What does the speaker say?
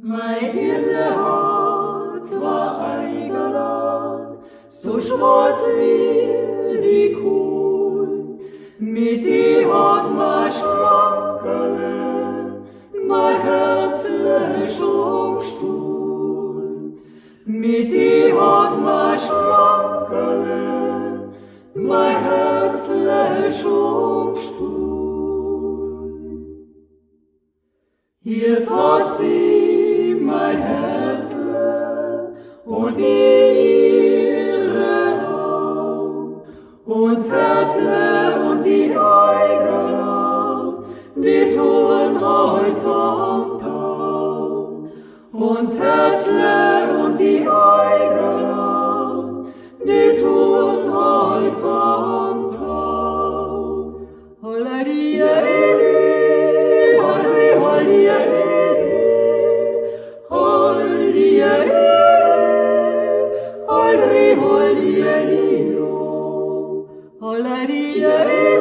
Mein Herz war eingeladen, so schwarz wie die Kohl. Mit die hat mein Schlankerle, mein Herzle schon gestohlen. Mit die hat mein Schlankerle, mein Herzle schon gestohlen. Jetzt hat sie mein Herzle und ihre Augen, uns Herzle und die Eigerlau, die tun Holz am Tau. Uns Herzle und die Eigerlau, die tun Holz am Tau. Holleri, holleri, holleri, holleri, holleri, holleri,